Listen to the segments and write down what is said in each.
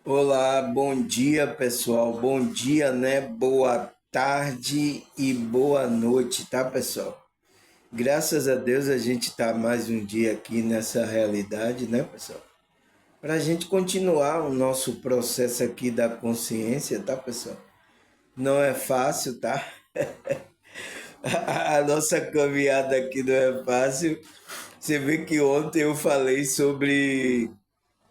Olá, bom dia pessoal, bom dia, né? Boa tarde e boa noite, tá pessoal? Graças a Deus a gente tá mais um dia aqui nessa realidade, né pessoal? Para a gente continuar o nosso processo aqui da consciência, tá pessoal? Não é fácil, tá? A nossa caminhada aqui não é fácil. Você vê que ontem eu falei sobre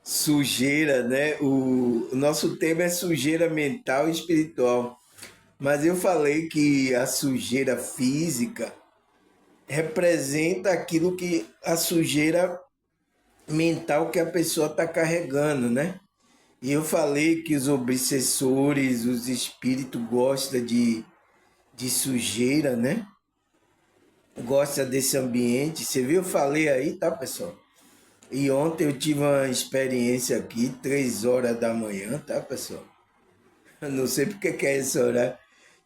sujeira, né? O nosso tema é sujeira mental e espiritual. Mas eu falei que a sujeira física representa aquilo que a sujeira mental que a pessoa está carregando, né? E eu falei que os obsessores, os espíritos gostam de sujeira, né? Gosta desse ambiente. Você viu? Eu falei aí, tá, pessoal? E ontem eu tive uma experiência aqui, 3 horas da manhã, tá, pessoal? Eu não sei porque que é esse horário.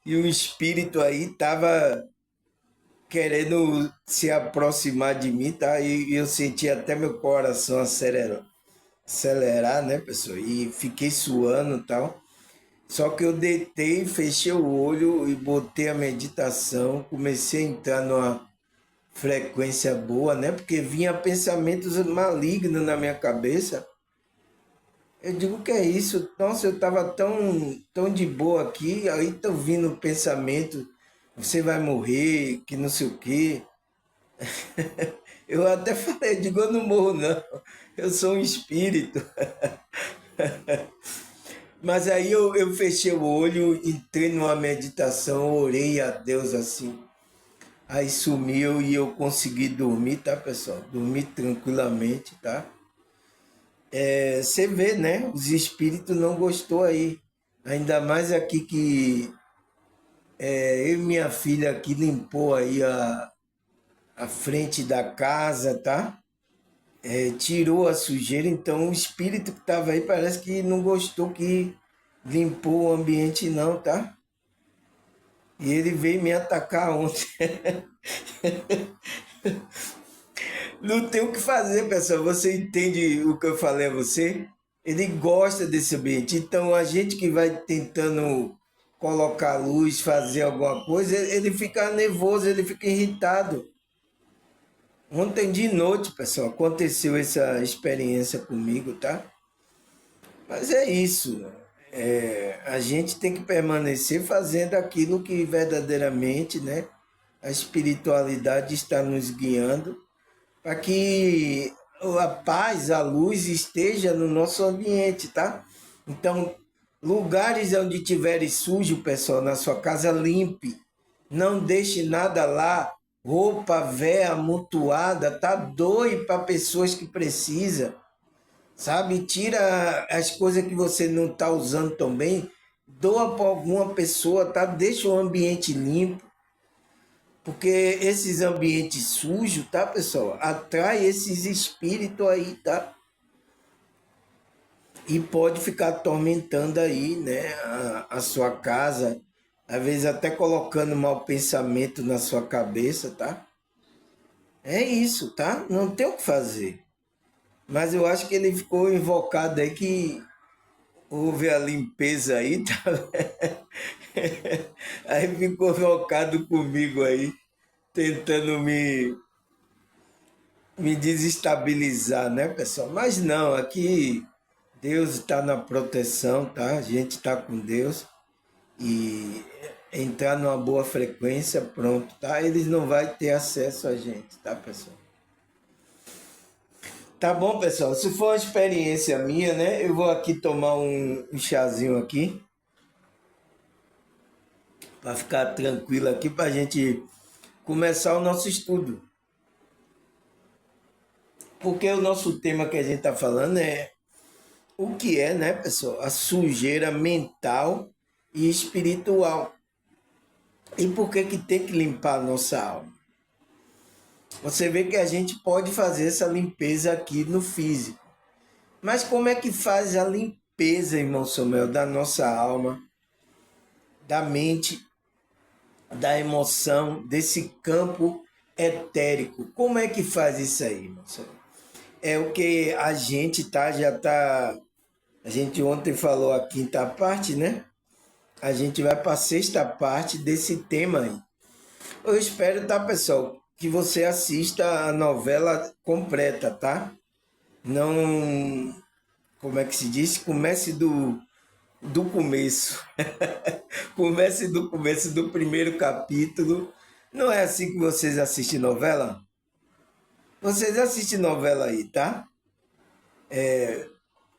E o espírito aí tava querendo se aproximar de mim, tá? E eu senti até meu coração acelerar, né, pessoal? E fiquei suando e tal. Só que eu deitei, fechei o olho e botei a meditação, comecei a entrar numa frequência boa, né? Porque vinha pensamentos malignos na minha cabeça. Eu digo, o que é isso? Nossa, eu estava tão de boa aqui, aí tô vindo pensamento, você vai morrer, que não sei o quê. Eu até falei, digo, eu não morro não, eu sou um espírito. Mas aí eu fechei o olho, entrei numa meditação, orei a Deus assim. Aí sumiu e eu consegui dormir, tá, pessoal? Dormir tranquilamente, tá? Você vê, né? Os espíritos não gostou aí. Ainda mais aqui que eu e minha filha aqui limpou aí a frente da casa, tá? Tirou a sujeira, então o espírito que estava aí parece que não gostou que limpou o ambiente não, tá? E ele veio me atacar ontem. Não tem o que fazer, pessoal. Você entende o que eu falei a você? Ele gosta desse ambiente. Então a gente que vai tentando colocar luz, fazer alguma coisa, ele fica nervoso, ele fica irritado. Ontem de noite, pessoal, aconteceu essa experiência comigo, tá? Mas é isso. A gente tem que permanecer fazendo aquilo que verdadeiramente, né, a espiritualidade está nos guiando para que a paz, a luz esteja no nosso ambiente, tá? Então, lugares onde tiver sujo, pessoal, na sua casa, limpe. Não deixe nada lá, roupa velha, amontoada, tá doe para pessoas que precisam. Sabe? Tira as coisas que você não está usando tão bem, doa para alguma pessoa, tá? Deixa o ambiente limpo, porque esses ambientes sujos, tá, pessoal? Atrai esses espíritos aí, tá? E pode ficar atormentando aí, né, a sua casa, às vezes até colocando mau pensamento na sua cabeça, tá? É isso, tá? Não tem o que fazer. Mas eu acho que ele ficou invocado aí que houve a limpeza aí, tá? Aí ficou focado comigo aí, tentando me desestabilizar, né, pessoal? Mas não, aqui Deus está na proteção, tá? A gente está com Deus e entrar numa boa frequência, pronto, tá? Eles não vão ter acesso a gente, tá, pessoal? Tá bom, pessoal. Se for uma experiência minha, né? Eu vou aqui tomar um chazinho aqui para ficar tranquilo aqui para a gente começar o nosso estudo. Porque o nosso tema que a gente está falando é o que é, né, pessoal? A sujeira mental e espiritual. E por que que tem que limpar a nossa alma? Você vê que a gente pode fazer essa limpeza aqui no físico. Mas como é que faz a limpeza, irmão Samuel, da nossa alma, da mente, da emoção, desse campo etérico? Como é que faz isso aí, irmão Samuel? É o que a gente já está A gente ontem falou a quinta parte, né? A gente vai para a sexta parte desse tema aí. Eu espero, tá, pessoal, que você assista a novela completa, tá? Não, como é que se diz? Comece do começo. Comece do começo do primeiro capítulo. Não é assim que vocês assistem novela? Vocês assistem novela aí, tá?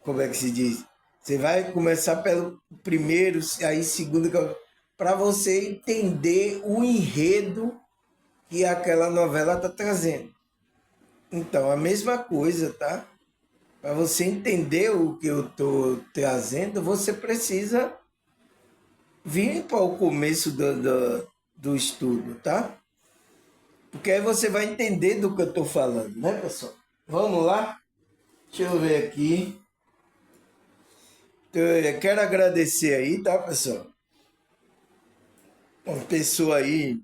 Como é que se diz? Você vai começar pelo primeiro, aí segundo, para você entender o enredo que aquela novela está trazendo. Então, a mesma coisa, tá? Para você entender o que eu estou trazendo, você precisa vir para o começo do estudo, tá? Porque aí você vai entender do que eu estou falando, né, pessoal? Vamos lá? Deixa eu ver aqui. Eu quero agradecer aí, tá, pessoal? Uma pessoa aí,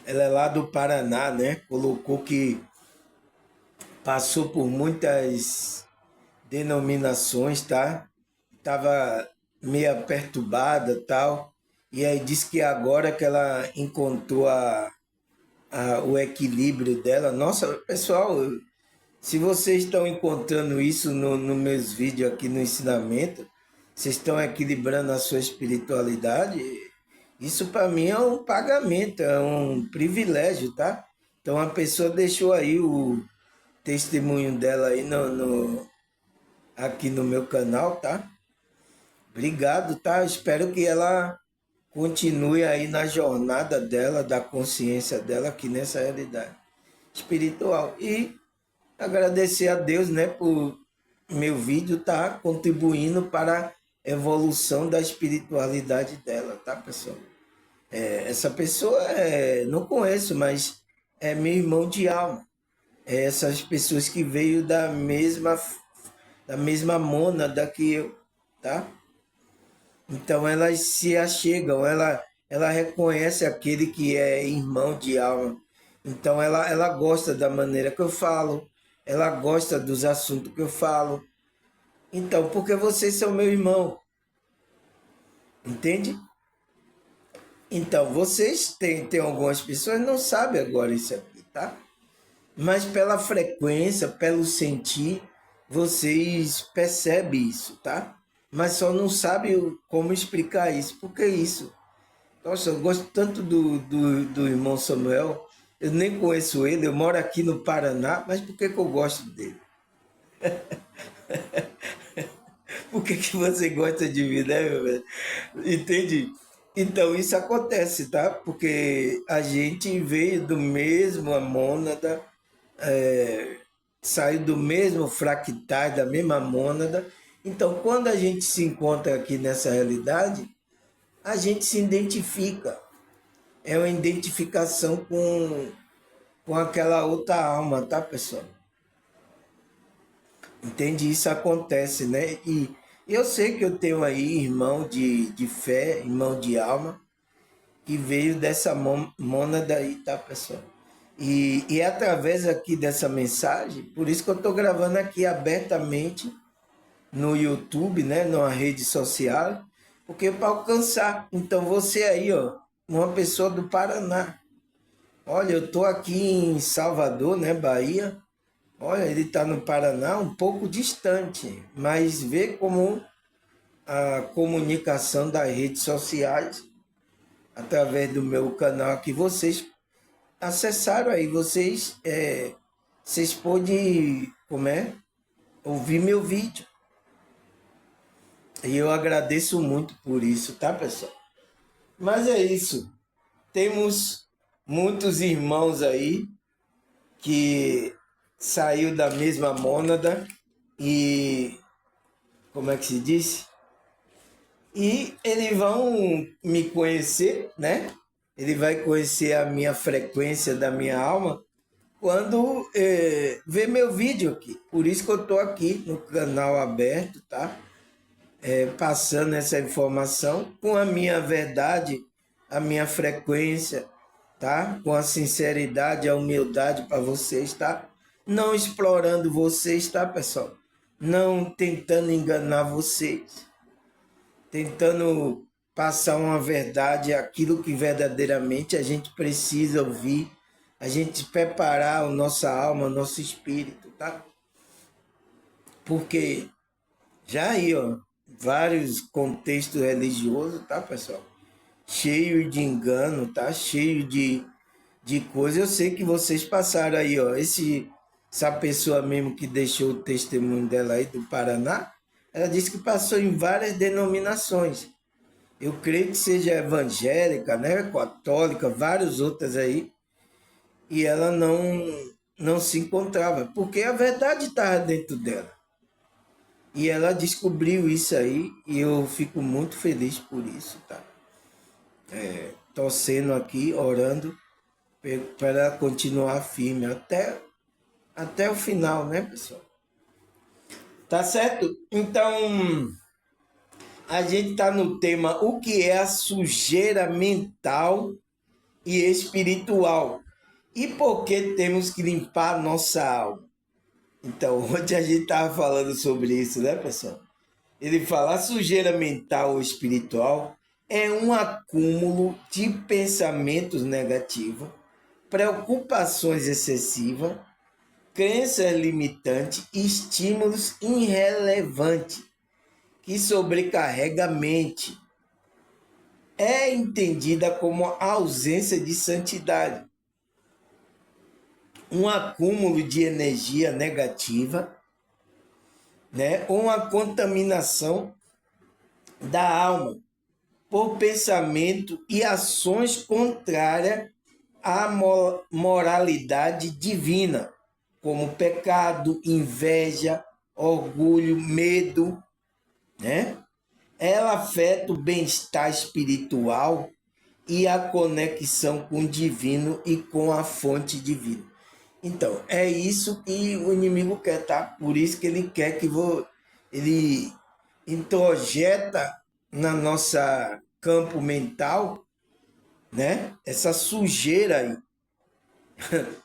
ela é lá do Paraná, né? Colocou que passou por muitas denominações, tá? Tava meia perturbada, tal. E aí disse que agora que ela encontrou o equilíbrio dela. Nossa, pessoal, se vocês estão encontrando isso no meus vídeos aqui no ensinamento, vocês estão equilibrando a sua espiritualidade, isso para mim é um pagamento, é um privilégio, tá? Então a pessoa deixou aí o testemunho dela aí aqui no meu canal, tá? Obrigado, tá? Espero que ela continue aí na jornada dela, da consciência dela aqui nessa realidade espiritual. E agradecer a Deus, né, por meu vídeo tá contribuindo para a evolução da espiritualidade dela, tá, pessoal? Essa pessoa não conheço, mas é meu irmão de alma. É essas pessoas que veio da mesma mônada que eu, tá? Então elas se achegam, ela reconhece aquele que é irmão de alma. Então ela gosta da maneira que eu falo, ela gosta dos assuntos que eu falo. Então, porque vocês são meu irmão, entende? Então, vocês tem algumas pessoas que não sabem agora isso aqui, tá? Mas pela frequência, pelo sentir, vocês percebem isso, tá? Mas só não sabem como explicar isso. Por que isso? Nossa, eu gosto tanto do irmão Samuel. Eu nem conheço ele, eu moro aqui no Paraná, mas por que que eu gosto dele? Por que que você gosta de mim, né, meu velho? Entende? Então, isso acontece, tá? Porque a gente veio do mesmo a mônada, saiu do mesmo fractal, da mesma mônada. Então, quando a gente se encontra aqui nessa realidade, a gente se identifica. É uma identificação com aquela outra alma, tá, pessoal? Entende? Isso acontece, né? E eu sei que eu tenho aí irmão de fé, irmão de alma, que veio dessa mônada aí, tá, pessoal? E é através aqui dessa mensagem, por isso que eu estou gravando aqui abertamente no YouTube, né, numa rede social, porque para alcançar. Então você aí, ó, uma pessoa do Paraná. Olha, eu estou aqui em Salvador, né, Bahia. Olha, ele está no Paraná, um pouco distante, mas vê como a comunicação das redes sociais, através do meu canal aqui, vocês acessaram aí, vocês podem, ouvir meu vídeo. E eu agradeço muito por isso, tá, pessoal? Mas é isso. Temos muitos irmãos aí que saiu da mesma mônada e como é que se diz? E eles vão me conhecer, né? Ele vai conhecer a minha frequência da minha alma quando vê meu vídeo aqui. Por isso que eu estou aqui no canal aberto, tá? Passando essa informação com a minha verdade, a minha frequência, tá? Com a sinceridade, a humildade para vocês, tá? Não explorando vocês, tá, pessoal? não tentando enganar vocês, tentando passar uma verdade, aquilo que verdadeiramente a gente precisa ouvir, a gente preparar a nossa alma, o nosso espírito, tá? Porque já aí, ó, vários contextos religiosos, tá, pessoal? Cheio de engano, tá? Cheio de coisa. Eu sei que vocês passaram aí, ó. Essa pessoa mesmo que deixou o testemunho dela aí do Paraná, ela disse que passou em várias denominações. Eu creio que seja evangélica, né? Católica, várias outras aí. E ela não se encontrava, porque a verdade estava dentro dela. E ela descobriu isso aí e eu fico muito feliz por isso, tá? Torcendo aqui, orando para ela continuar firme até o final, né, pessoal? Tá certo? Então, a gente está no tema o que é a sujeira mental e espiritual e por que temos que limpar nossa alma. Então, ontem a gente estava falando sobre isso, né, pessoal? Ele fala: a sujeira mental ou espiritual é um acúmulo de pensamentos negativos, preocupações excessivas, crenças limitantes e estímulos irrelevantes que sobrecarrega a mente. É entendida como ausência de santidade, um acúmulo de energia negativa, né? Uma contaminação da alma por pensamento e ações contrárias à moralidade divina, como pecado, inveja, orgulho, medo, né? Ela afeta o bem-estar espiritual e a conexão com o divino e com a fonte divina. Então, é isso que o inimigo quer, tá? Por isso que ele quer que ele introjeta na nossa campo mental, né? Essa sujeira aí.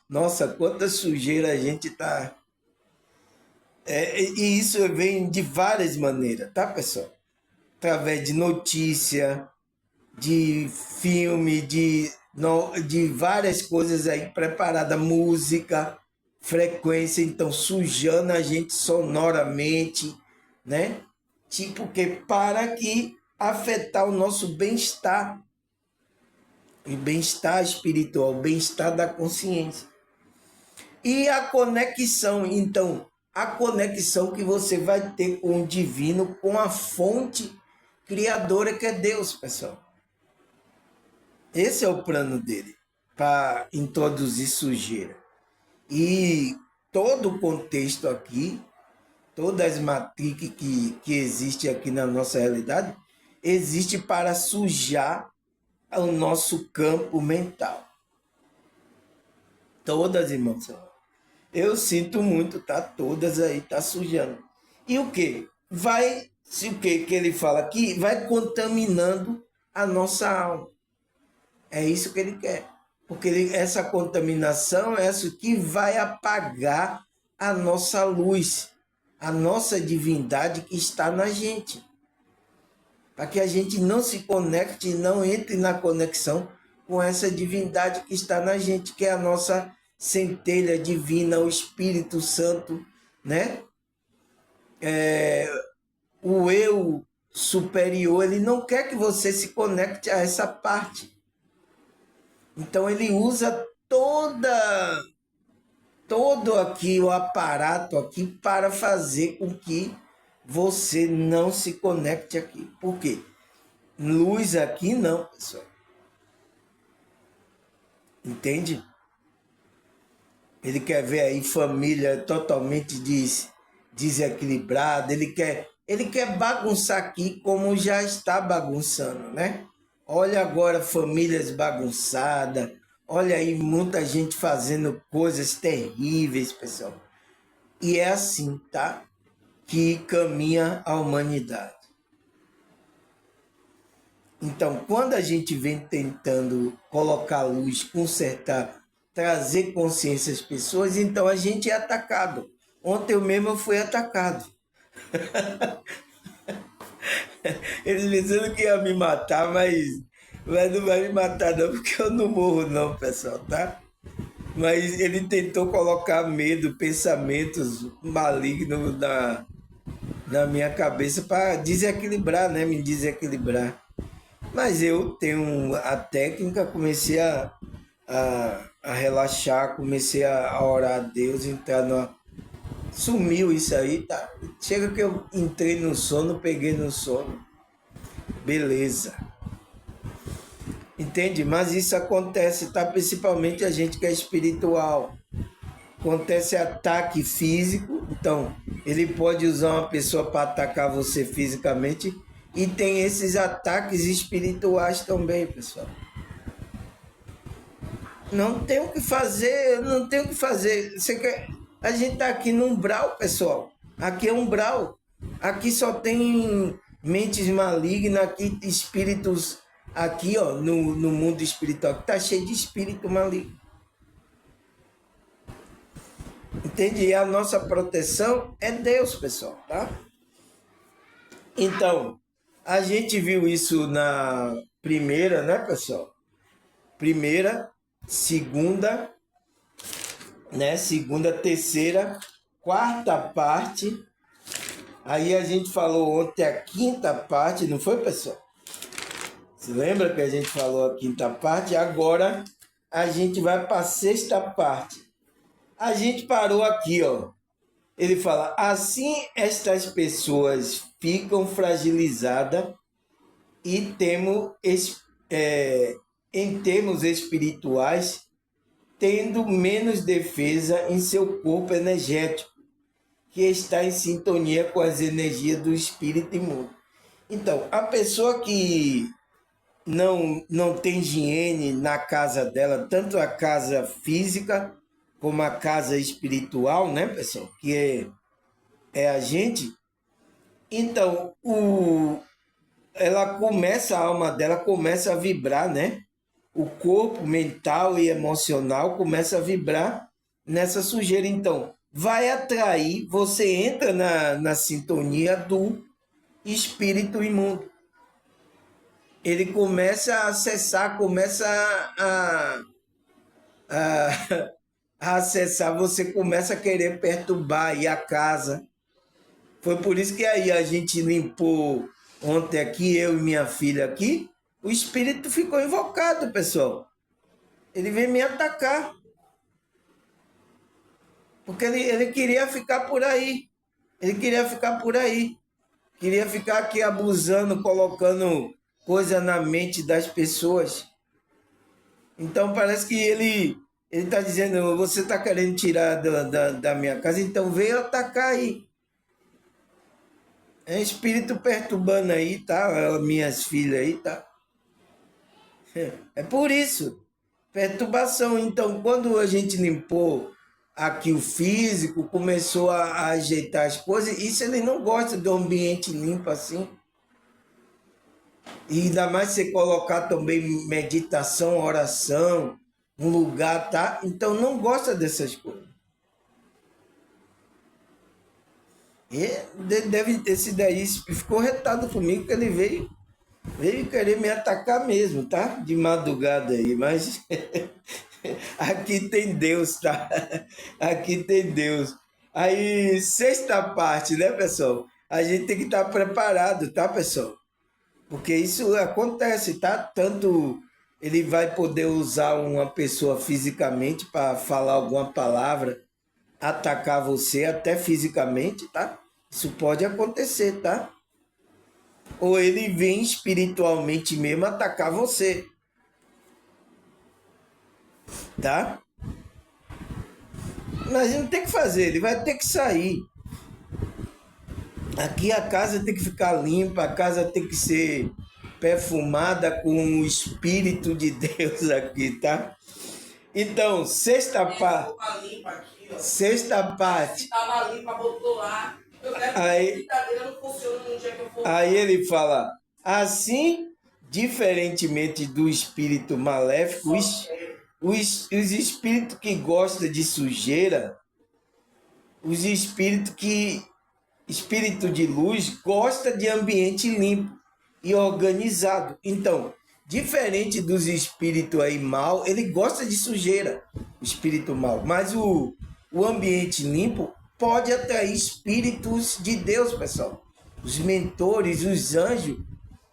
Nossa, quanta sujeira a gente tá. E isso vem de várias maneiras, tá, pessoal? Através de notícia, de filme, de várias coisas aí preparada, música, frequência, então sujando a gente sonoramente, né? Tipo que para que afetar o nosso bem-estar, o bem-estar espiritual, o bem-estar da consciência. E a conexão, então, a conexão que você vai ter com o divino, com a fonte criadora que é Deus, pessoal. Esse é o plano dele, para introduzir sujeira. E todo o contexto aqui, todas as matrizes que existe aqui na nossa realidade, existe para sujar o nosso campo mental. Todas, irmãos. Eu sinto muito, tá? Todas aí, tá sujando. E o que? Se o que ele fala aqui, vai contaminando a nossa alma. É isso que ele quer. Porque essa contaminação é essa que vai apagar a nossa luz, a nossa divindade que está na gente. Para que a gente não se conecte, não entre na conexão com essa divindade que está na gente, que é a nossa centelha divina, o Espírito Santo, né? O eu superior, ele não quer que você se conecte a essa parte. Então ele usa todo aqui o aparato aqui para fazer com que você não se conecte aqui. Por quê? Luz aqui não, pessoal. Entende? Ele quer ver aí família totalmente desequilibrada, ele quer bagunçar aqui como já está bagunçando, né? Olha agora famílias bagunçadas, olha aí muita gente fazendo coisas terríveis, pessoal. E é assim, tá? Que caminha a humanidade. Então, quando a gente vem tentando colocar luz, consertar, trazer consciência às pessoas, então a gente é atacado. Ontem eu mesmo fui atacado. Eles pensando que ia me matar, mas não vai me matar não, porque eu não morro não, pessoal, tá? Mas ele tentou colocar medo, pensamentos malignos na minha cabeça para desequilibrar, né? Me desequilibrar. Mas eu tenho a técnica, comecei a relaxar, comecei a orar a Deus, entrar no. Sumiu isso aí, tá? Chega que eu entrei no sono, peguei no sono. Beleza. Entende? Mas isso acontece, tá? Principalmente a gente que é espiritual. Acontece ataque físico, então ele pode usar uma pessoa para atacar você fisicamente e tem esses ataques espirituais também, pessoal. Não tem o que fazer, não tem o que fazer. Você quer... A gente tá aqui no umbral, pessoal. Aqui é umbral. Aqui só tem mentes malignas, aqui espíritos, aqui ó, no mundo espiritual, que tá cheio de espírito maligno. Entende? E a nossa proteção é Deus, pessoal, tá? Então, a gente viu isso na primeira, né, pessoal? Primeira, segunda, né? Segunda, terceira, quarta parte. Aí a gente falou ontem a quinta parte, não foi, pessoal? Se lembra que a gente falou a quinta parte? Agora a gente vai para a sexta parte. A gente parou aqui, ó. Ele fala: assim estas pessoas ficam fragilizadas e em termos espirituais, tendo menos defesa em seu corpo energético, que está em sintonia com as energias do espírito imundo. Então, a pessoa que não tem higiene na casa dela, tanto a casa física como a casa espiritual, né, pessoal? Que é a gente. Então, ela começa, a alma dela começa a vibrar, né? O corpo mental e emocional começa a vibrar nessa sujeira. Então, vai atrair, você entra na sintonia do espírito imundo. Ele começa a acessar, começa a, a acessar, você começa a querer perturbar aí a casa. Foi por isso que aí a gente limpou ontem aqui, eu e minha filha aqui, o espírito ficou invocado, pessoal. Ele veio me atacar. Porque ele queria ficar por aí. Ele queria ficar por aí. Queria ficar aqui abusando, colocando coisa na mente das pessoas. Então parece que ele está dizendo: você está querendo tirar da minha casa, então veio atacar aí. É espírito perturbando aí, tá? Minhas filhas aí, tá? É por isso. Perturbação. Então, quando a gente limpou aqui o físico, começou a ajeitar as coisas, isso ele não gosta do ambiente limpo assim. E ainda mais você colocar também meditação, oração, um lugar, tá? Então não gosta dessas coisas. E deve esse daí ficou retado comigo que ele veio querer me atacar mesmo, tá? De madrugada aí, mas aqui tem Deus, tá? Aqui tem Deus. Aí, sexta parte, né, pessoal? A gente tem que estar preparado, tá, pessoal? Porque isso acontece, tá? Tanto ele vai poder usar uma pessoa fisicamente para falar alguma palavra, atacar você até fisicamente, tá? Isso pode acontecer, tá? Ou ele vem espiritualmente mesmo atacar você, tá? Mas não tem que fazer, ele vai ter que sair. Aqui a casa tem que ficar limpa, a casa tem que ser perfumada com o Espírito de Deus aqui, tá? Então, sexta parte. Sexta parte. Estava limpa, botou lá. Aí, aí ele fala: assim, diferentemente do espírito maléfico, os espíritos que gostam de sujeira, os espíritos que espírito de luz gosta de ambiente limpo e organizado. Então, diferente dos espíritos aí mal, ele gosta de sujeira, o espírito mal. Mas o ambiente limpo pode atrair espíritos de Deus, pessoal. Os mentores, os anjos,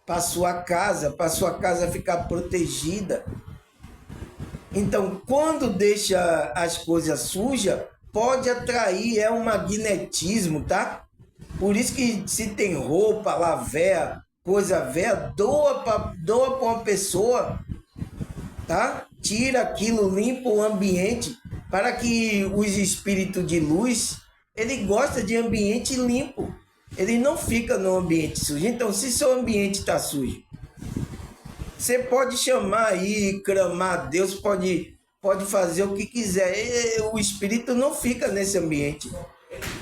para sua casa ficar protegida. Então, quando deixa as coisas sujas, pode atrair, é um magnetismo, tá? Por isso que se tem roupa lá velha, coisa velha, doa para uma pessoa, tá? Tira aquilo, limpa o ambiente, para que os espíritos de luz, ele gosta de ambiente limpo. Ele não fica no ambiente sujo. Então, se seu ambiente está sujo, você pode chamar aí, clamar a Deus, pode fazer o que quiser. O espírito não fica nesse ambiente,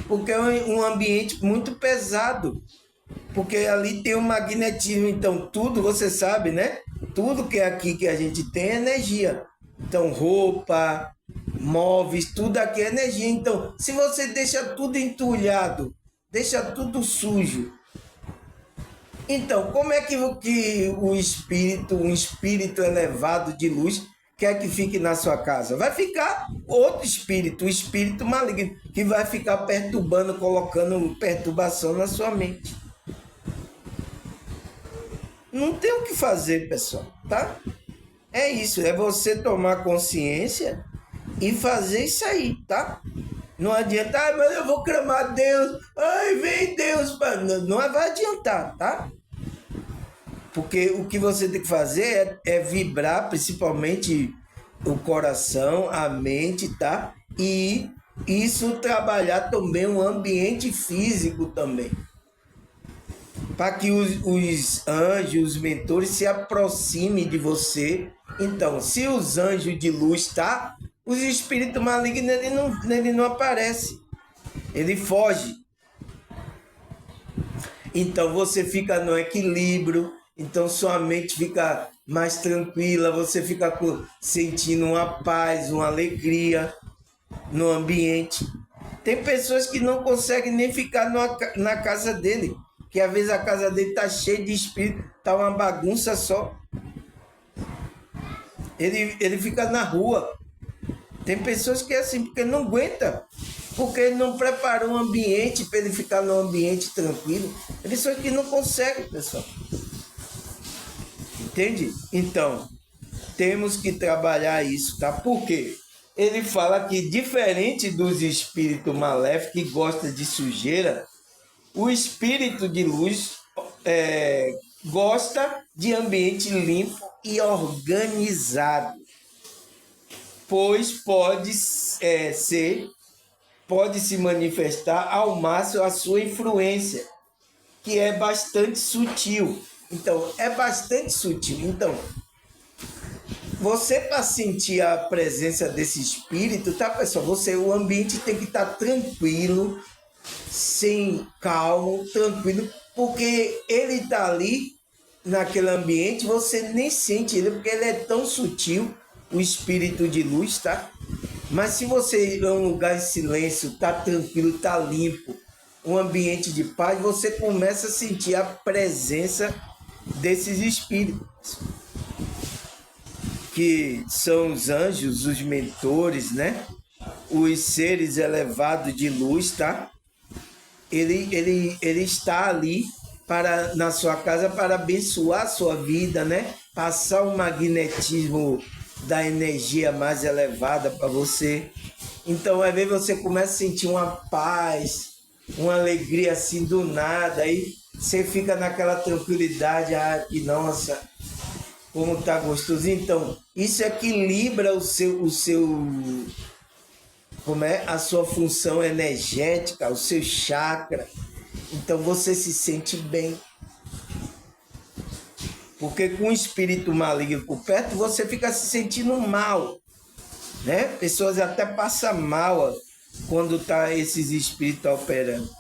porque é um ambiente muito pesado, porque ali tem um magnetismo. Então, tudo, você sabe, né? Tudo que é aqui que a gente tem é energia. Então, roupa, móveis, tudo aqui é energia. Então, se você deixa tudo entulhado, deixa tudo sujo, então, como é que um espírito elevado de luz, quer que fique na sua casa? Vai ficar outro espírito, o espírito maligno, que vai ficar perturbando, colocando perturbação na sua mente. Não tem o que fazer, pessoal, tá? É isso, é você tomar consciência e fazer isso aí, tá? Não adianta, mas eu vou clamar a Deus, ai, vem Deus, não vai adiantar, tá? Porque o que você tem que fazer é vibrar, principalmente o coração, a mente, tá? E isso trabalhar também o ambiente físico também. Para que os anjos, os mentores se aproximem de você. Então, se os anjos de luz tá, os espíritos malignos ele não aparece. Ele foge. Então você fica no equilíbrio, então sua mente fica mais tranquila, você fica sentindo uma paz, uma alegria no ambiente. Tem pessoas que não conseguem nem ficar na casa dele, que às vezes a casa dele está cheia de espírito, está uma bagunça só. Ele fica na rua. Tem pessoas que é assim, porque não aguenta, porque ele não preparou um ambiente para ele ficar num ambiente tranquilo. Eles só que não conseguem, pessoal. Entende? Então, temos que trabalhar isso, tá? Por quê? Ele fala que, diferente dos espíritos maléficos que gostam de sujeira, o espírito de luz gosta de ambiente limpo e organizado, pois pode se manifestar ao máximo a sua influência, que é bastante sutil. Então, é bastante sutil. Então, você, para sentir a presença desse espírito, tá, pessoal? O ambiente tem que estar tranquilo, sem calmo, tranquilo, porque ele está ali naquele ambiente, você nem sente ele, porque ele é tão sutil, o espírito de luz, tá? Mas se você ir a um lugar de silêncio, tá tranquilo, tá limpo, um ambiente de paz, você começa a sentir a presença desses espíritos, que são os anjos, os mentores, né? Os seres elevados de luz, tá? Ele está ali na sua casa para abençoar a sua vida, né? Passar o magnetismo da energia mais elevada para você. Então, às vezes você começa a sentir uma paz, uma alegria assim do nada, aí você fica naquela tranquilidade, que nossa, como tá gostoso. Então, isso equilibra a sua função energética, o seu chakra. Então você se sente bem. Porque com o espírito maligno por perto, você fica se sentindo mal, né? Pessoas até passam mal quando tá esses espíritos operando,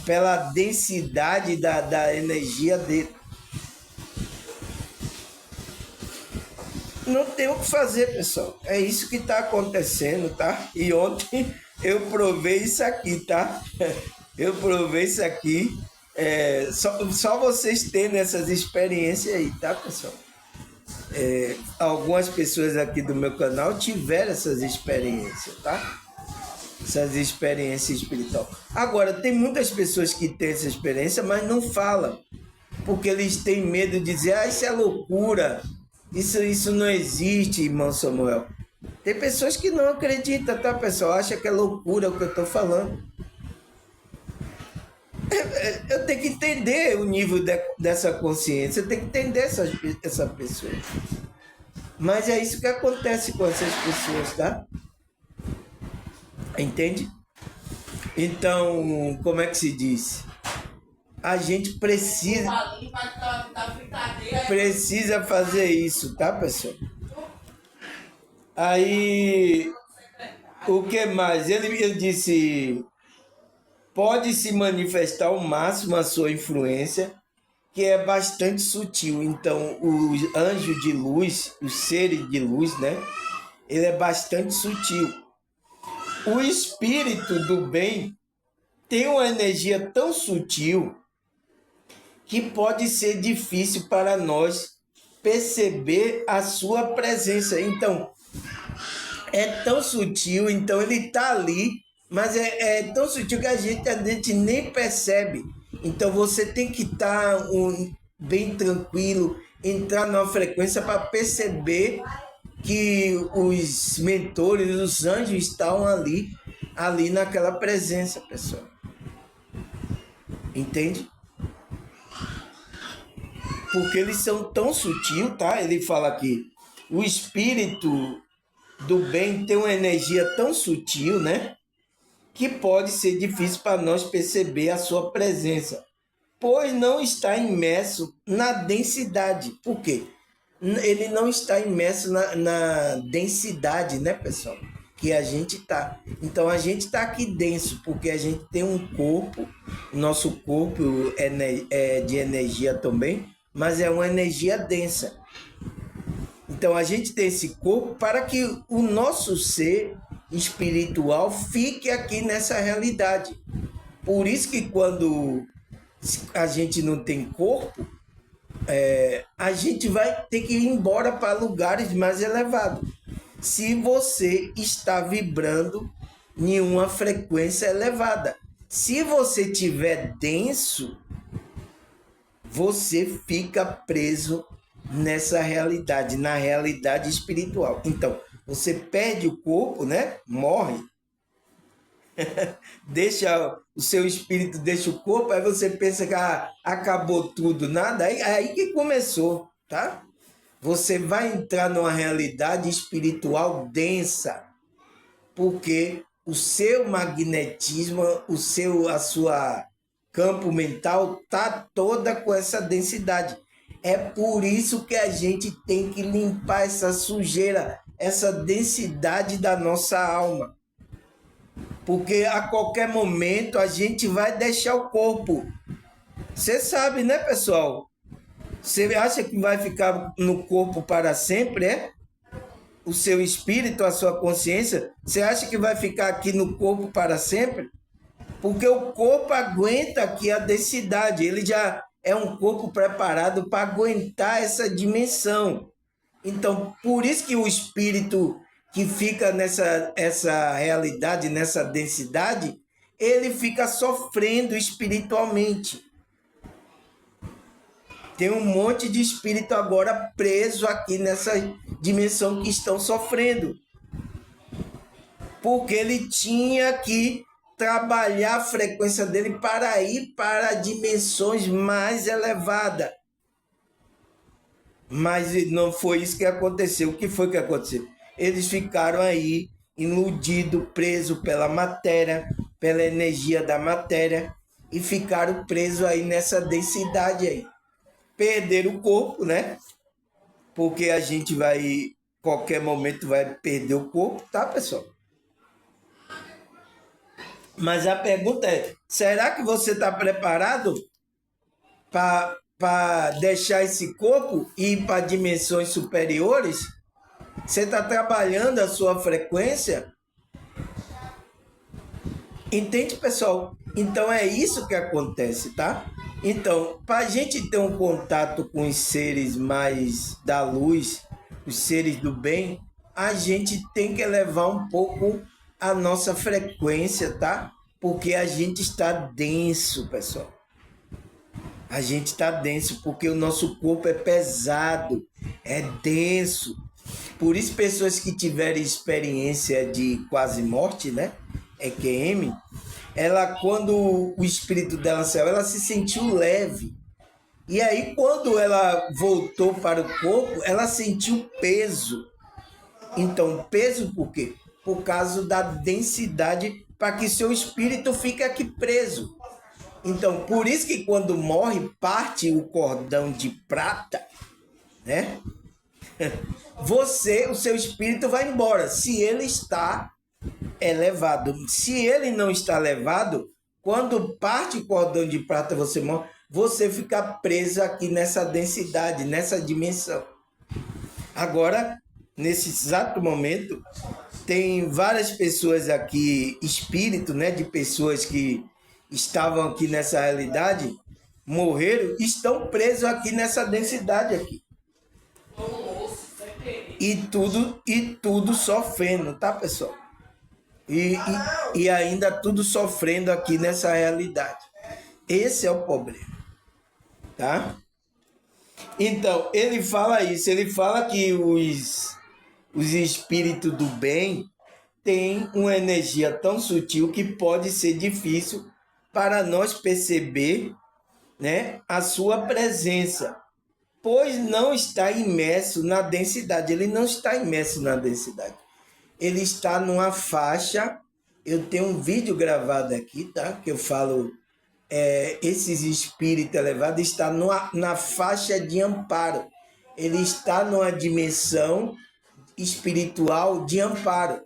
pela densidade da energia dele. Não tem o que fazer, pessoal. É isso que está acontecendo, tá? E ontem eu provei isso aqui, tá? Eu provei isso aqui. Só vocês tendo essas experiências aí, tá, pessoal? Algumas pessoas aqui do meu canal tiveram essas experiências, tá? Essas experiências espirituais. Agora, tem muitas pessoas que têm essa experiência, mas não falam, porque eles têm medo de dizer, isso é loucura, isso não existe, irmão Samuel. Tem pessoas que não acreditam, tá, pessoal? Acha que é loucura o que eu estou falando. Eu tenho que entender o nível dessa consciência, eu tenho que entender essa pessoa. Mas é isso que acontece com essas pessoas, tá? Entende? Então, como é que se diz? A gente precisa fazer isso, tá, pessoal? Aí, o que mais? Ele disse, pode se manifestar ao máximo a sua influência, que é bastante sutil. Então, o anjo de luz, o ser de luz, né? Ele é bastante sutil. O espírito do bem tem uma energia tão sutil que pode ser difícil para nós perceber a sua presença. Então, é tão sutil, então ele está ali, mas é tão sutil que a gente nem percebe. Então você tem que estar bem tranquilo, entrar numa frequência para perceber que os mentores, os anjos estão ali naquela presença, pessoal. Entende? Porque eles são tão sutil, tá? Ele fala aqui, o espírito do bem tem uma energia tão sutil, né? Que pode ser difícil para nós perceber a sua presença, pois não está imerso na densidade. Por quê? Ele não está imerso na densidade, né, pessoal? Que a gente está. Então a gente está aqui denso, porque a gente tem um corpo, nosso corpo é de energia também, mas é uma energia densa. Então a gente tem esse corpo para que o nosso ser espiritual fique aqui nessa realidade. Por isso que quando a gente não tem corpo, a gente vai ter que ir embora para lugares mais elevados. Se você está vibrando em uma frequência elevada. Se você tiver denso, você fica preso nessa realidade, na realidade espiritual. Então, você perde o corpo, né? Morre. Deixa o seu espírito, deixa o corpo, aí você pensa que acabou tudo, nada, aí que começou, tá? Você vai entrar numa realidade espiritual densa, porque o seu magnetismo, a sua campo mental tá toda com essa densidade. É por isso que a gente tem que limpar essa sujeira, essa densidade da nossa alma. Porque a qualquer momento a gente vai deixar o corpo. Você sabe, né, pessoal? Você acha que vai ficar no corpo para sempre, é? O seu espírito, a sua consciência, você acha que vai ficar aqui no corpo para sempre? Porque o corpo aguenta aqui a densidade, ele já é um corpo preparado para aguentar essa dimensão. Então, por isso que o espírito que fica essa realidade, nessa densidade, ele fica sofrendo espiritualmente. Tem um monte de espírito agora preso aqui nessa dimensão que estão sofrendo. Porque ele tinha que trabalhar a frequência dele para ir para dimensões mais elevadas. Mas não foi isso que aconteceu. O que foi que aconteceu? Eles ficaram aí iludidos, presos pela matéria, pela energia da matéria, e ficaram presos aí nessa densidade aí. Perderam o corpo, né? Porque a gente vai, qualquer momento, vai perder o corpo, tá, pessoal? Mas a pergunta é, será que você está preparado para deixar esse corpo e ir para dimensões superiores? Você está trabalhando a sua frequência? Entende, pessoal? Então é isso que acontece, tá? Então, para a gente ter um contato com os seres mais da luz, os seres do bem, a gente tem que elevar um pouco a nossa frequência, tá? Porque a gente está denso, pessoal. A gente está denso porque o nosso corpo é pesado, é denso. Por isso, pessoas que tiverem experiência de quase morte, né? EQM, ela, quando o espírito dela saiu, ela se sentiu leve. E aí, quando ela voltou para o corpo, ela sentiu peso. Então, peso por quê? Por causa da densidade, para que seu espírito fique aqui preso. Então, por isso que quando morre, parte o cordão de prata, né? O seu espírito vai embora, se ele está elevado. Se ele não está elevado, quando parte o cordão de prata, você morre, você fica preso aqui nessa densidade, nessa dimensão. Agora, nesse exato momento, tem várias pessoas aqui, espírito, né, de pessoas que estavam aqui nessa realidade, morreram, estão presos aqui nessa densidade aqui. E tudo sofrendo, tá, pessoal? E ainda tudo sofrendo aqui nessa realidade. Esse é o problema, tá? Então, ele fala isso, ele fala que os espíritos do bem têm uma energia tão sutil que pode ser difícil para nós perceber, né, a sua presença, pois não está imerso na densidade. Ele não está imerso na densidade. Ele está numa faixa. Eu tenho um vídeo gravado aqui, tá? Que eu falo, esses espíritos elevados estão na faixa de amparo. Ele está numa dimensão espiritual de amparo.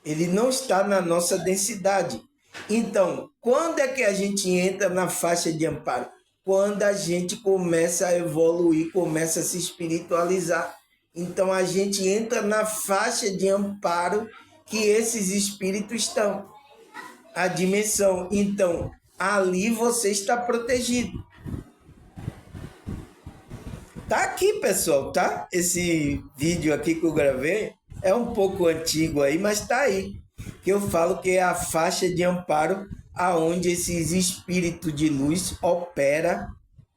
Ele não está na nossa densidade. Então, quando é que a gente entra na faixa de amparo? Quando a gente começa a evoluir, começa a se espiritualizar. Então, a gente entra na faixa de amparo que esses espíritos estão. A dimensão. Então, ali você está protegido. Tá aqui, pessoal, tá? Esse vídeo aqui que eu gravei é um pouco antigo aí, mas tá aí. Que eu falo que é a faixa de amparo aonde esses espíritos de luz opera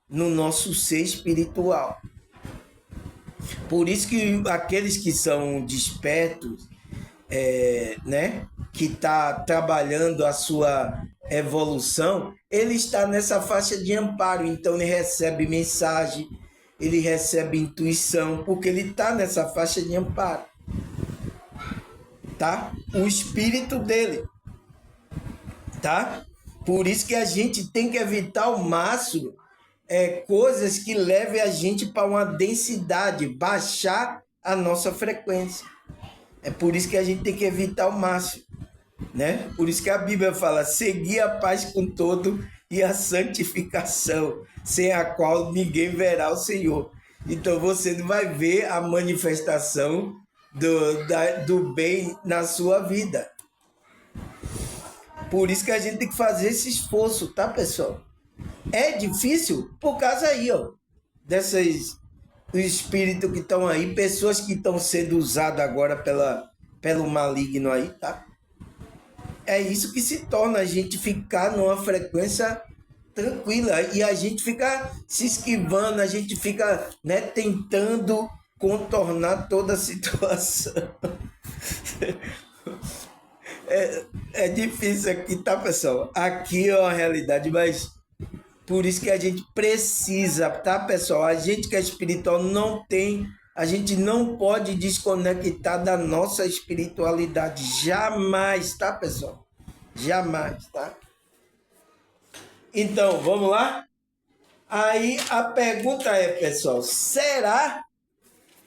no nosso ser espiritual. Por isso que aqueles que são despertos, né, que está trabalhando a sua evolução, ele está nessa faixa de amparo, então ele recebe mensagem, ele recebe intuição, porque ele está nessa faixa de amparo, tá? O espírito dele, tá? Por isso que a gente tem que evitar ao máximo coisas que levem a gente para uma densidade, baixar a nossa frequência. É por isso que a gente tem que evitar ao máximo, né? Por isso que a Bíblia fala: seguir a paz com todo e a santificação, sem a qual ninguém verá o Senhor. Então você não vai ver a manifestação do bem na sua vida. Por isso que a gente tem que fazer esse esforço, tá, pessoal? É difícil por causa aí, ó, dessas espíritos que estão aí, pessoas que estão sendo usadas agora pelo maligno aí, tá? É isso que se torna a gente ficar numa frequência tranquila e a gente fica se esquivando, a gente fica, né, tentando contornar toda a situação. É difícil aqui, tá, pessoal? Aqui é a realidade, mas por isso que a gente precisa, tá, pessoal? A gente que é espiritual a gente não pode desconectar da nossa espiritualidade. Jamais, tá, pessoal? Jamais, tá? Então, vamos lá? Aí a pergunta é, pessoal, será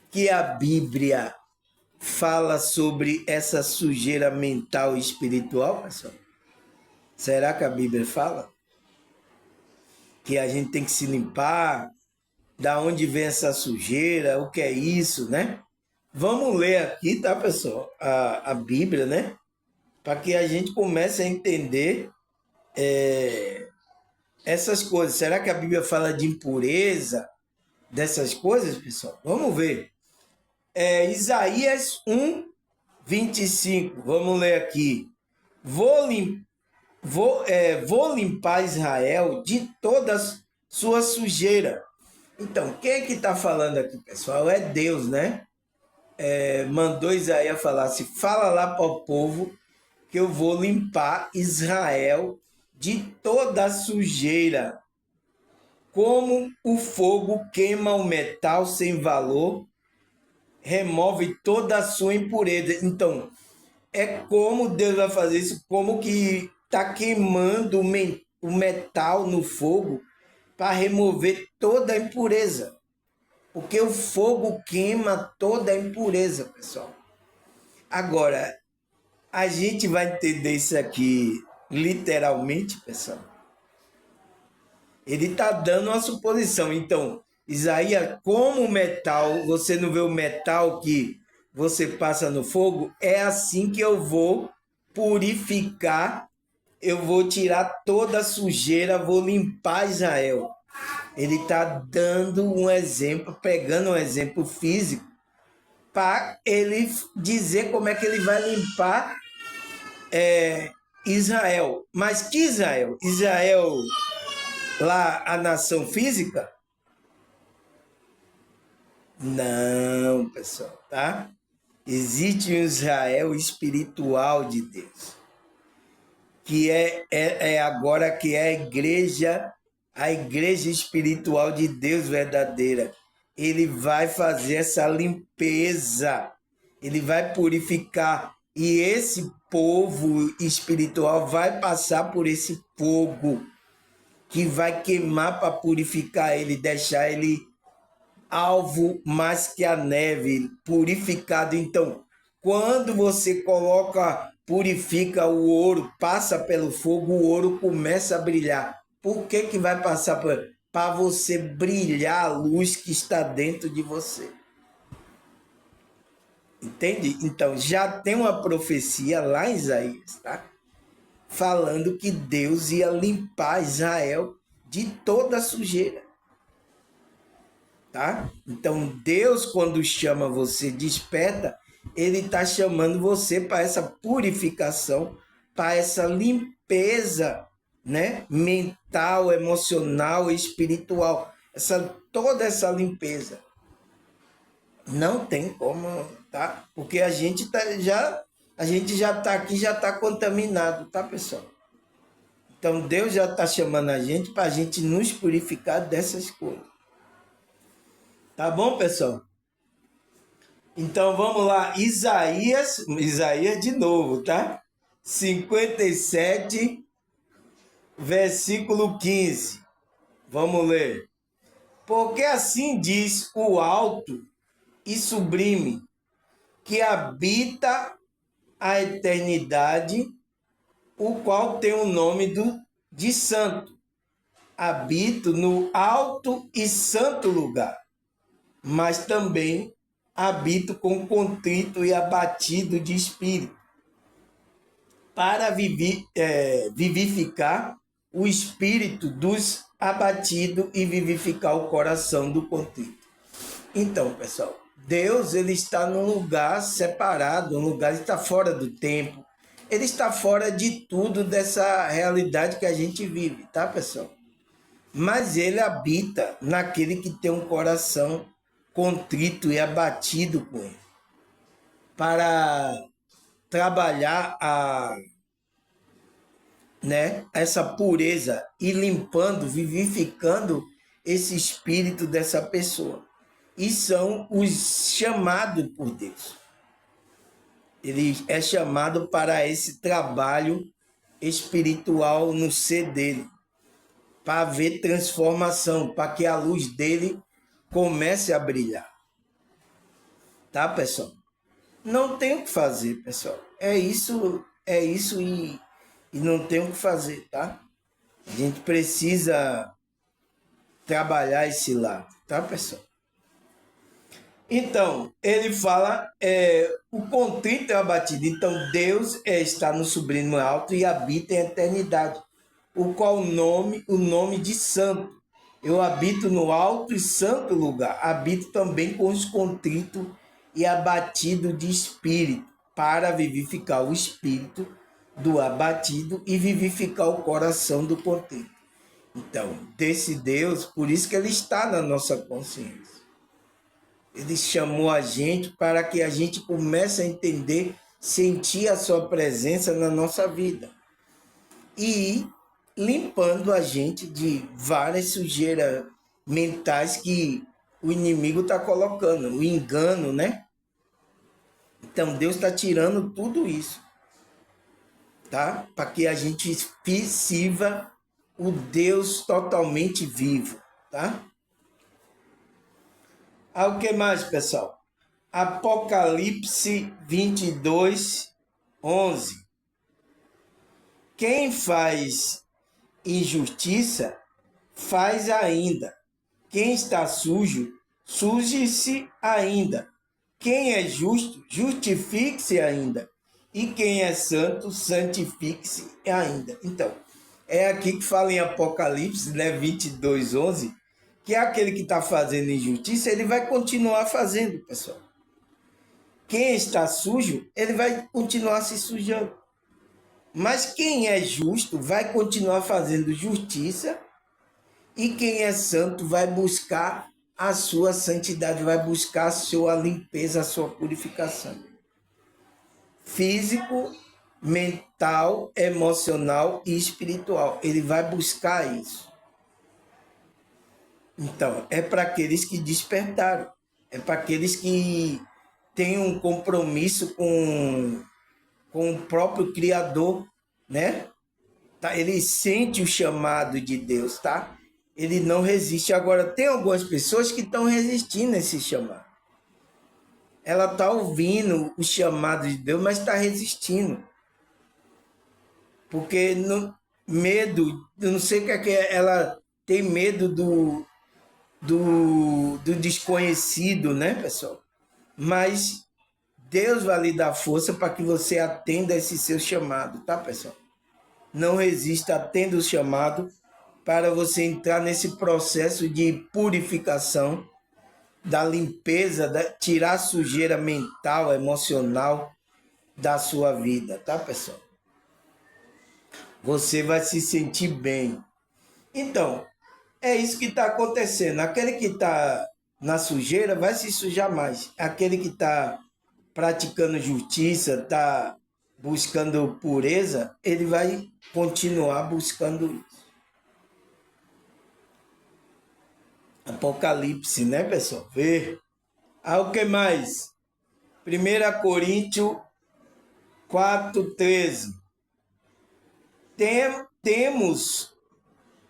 que a Bíblia fala sobre essa sujeira mental e espiritual, pessoal? Será que a Bíblia fala? Que a gente tem que se limpar, da onde vem essa sujeira, o que é isso, né? Vamos ler aqui, tá, pessoal? A Bíblia, né? para que a gente comece a entender essas coisas. Será que a Bíblia fala de impureza, dessas coisas, pessoal? Vamos ver. Isaías 1:25. Vamos ler aqui. Vou limpar Israel de toda sua sujeira. Então, quem é que está falando aqui, pessoal? É Deus, né? Mandou Isaías falar assim: fala lá para o povo que eu vou limpar Israel de toda a sujeira. Como o fogo queima o metal sem valor, remove toda a sua impureza. Então, é como Deus vai fazer isso, como que está queimando o metal no fogo para remover toda a impureza. Porque o fogo queima toda a impureza, pessoal. Agora, a gente vai entender isso aqui literalmente, pessoal. Ele está dando uma suposição. Então, Isaías, como o metal, você não vê o metal que você passa no fogo? É assim que eu vou purificar, eu vou tirar toda a sujeira, vou limpar Israel. Ele está dando um exemplo, pegando um exemplo físico, para ele dizer como é que ele vai limpar Israel. Mas que Israel? Israel, lá a nação física? Não, pessoal, tá? Existe um Israel espiritual de Deus, que é agora que é a igreja espiritual de Deus verdadeira. Ele vai fazer essa limpeza, ele vai purificar, e esse povo espiritual vai passar por esse fogo que vai queimar para purificar ele, deixar ele alvo mais que a neve, purificado. Então, quando você purifica o ouro, passa pelo fogo, o ouro começa a brilhar. Por que que vai passar por? Para você brilhar a luz que está dentro de você. Entende? Então, já tem uma profecia lá em Isaías, tá? Falando que Deus ia limpar Israel de toda a sujeira. Tá? Então Deus, quando chama você, desperta, ele está chamando você para essa purificação, para essa limpeza, né? Mental, emocional, espiritual, toda essa limpeza. Não tem como, tá? Porque a gente já está aqui, já está contaminado, tá, pessoal? Então Deus já está chamando a gente para a gente nos purificar dessas coisas. Tá bom, pessoal? Então vamos lá, Isaías de novo, tá? 57, versículo 15. Vamos ler. Porque assim diz o alto e sublime, que habita a eternidade, o qual tem o nome de santo. Habito no alto e santo lugar, mas também habito com contrito e abatido de espírito, para vivificar o espírito dos abatidos e vivificar o coração do contrito. Então, pessoal, Deus ele está num lugar separado, um lugar que está fora do tempo, ele está fora de tudo dessa realidade que a gente vive, tá, pessoal? Mas ele habita naquele que tem um coração contrito e abatido com ele, para trabalhar essa pureza e limpando, vivificando esse espírito dessa pessoa. E são os chamados por Deus. Ele é chamado para esse trabalho espiritual no ser dele, para haver transformação, para que a luz dele comece a brilhar. Tá, pessoal? Não tem o que fazer, pessoal. É isso e não tem o que fazer, tá? A gente precisa trabalhar esse lado, tá, pessoal? Então, ele fala, o contrito é abatido. Então, Deus está no sublime alto e habita em eternidade, o qual o nome de santo. Eu habito no alto e santo lugar. Habito também com os contritos e abatido de espírito, para vivificar o espírito do abatido e vivificar o coração do contrito. Então, desse Deus, por isso que ele está na nossa consciência. Ele chamou a gente para que a gente comece a entender, sentir a sua presença na nossa vida. E ir limpando a gente de várias sujeiras mentais que o inimigo está colocando, o engano, né? Então Deus está tirando tudo isso, tá? Para que a gente sirva o Deus totalmente vivo, tá? O que mais, pessoal? Apocalipse 22, 11. Quem faz injustiça, faz ainda. Quem está sujo, suje-se ainda. Quem é justo, justifique-se ainda. E quem é santo, santifique-se ainda. Então, é aqui que fala em Apocalipse, né, 22, 11, que é aquele que está fazendo injustiça, ele vai continuar fazendo, pessoal. Quem está sujo, ele vai continuar se sujando. Mas quem é justo vai continuar fazendo justiça, e quem é santo vai buscar a sua santidade, vai buscar a sua limpeza, a sua purificação. Físico, mental, emocional e espiritual. Ele vai buscar isso. Então, é para aqueles que despertaram, é para aqueles que têm um compromisso com o próprio Criador, né? Tá? Ele sente o chamado de Deus, tá? Ele não resiste. Agora, tem algumas pessoas que estão resistindo a esse chamado. Ela está ouvindo o chamado de Deus, mas está resistindo. Porque medo, eu não sei o que é, ela tem medo do desconhecido, né, pessoal? Mas Deus vai lhe dar força para que você atenda esse seu chamado, tá, pessoal? Não resista, atenda o chamado para você entrar nesse processo de purificação, da limpeza, tirar a sujeira mental, emocional da sua vida, tá, pessoal? Você vai se sentir bem. Então, é isso que está acontecendo. Aquele que está na sujeira vai se sujar mais. Aquele que está praticando justiça, está buscando pureza, ele vai continuar buscando isso. Apocalipse, né, pessoal? Vê. O que mais? 1 Coríntios 4:13.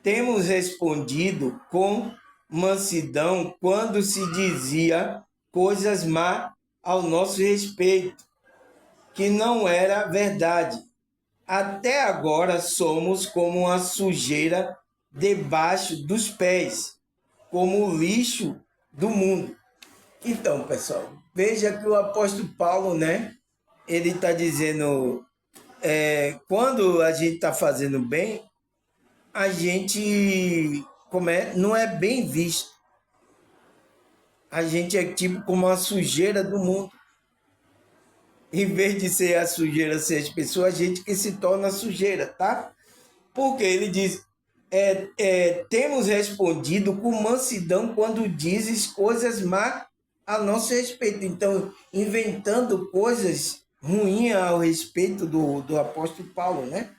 Temos respondido com mansidão quando se dizia coisas má ao nosso respeito, que não era verdade. Até agora somos como uma sujeira debaixo dos pés, como o lixo do mundo. Então, pessoal, veja que o apóstolo Paulo, né, ele está dizendo, quando a gente está fazendo bem, a gente não é bem visto. A gente é tipo como uma sujeira do mundo. Em vez de ser a sujeira ser as pessoas, a gente que se torna sujeira, tá? Porque ele diz, temos respondido com mansidão quando dizes coisas más a nosso respeito. Então, inventando coisas ruins ao respeito do apóstolo Paulo, né?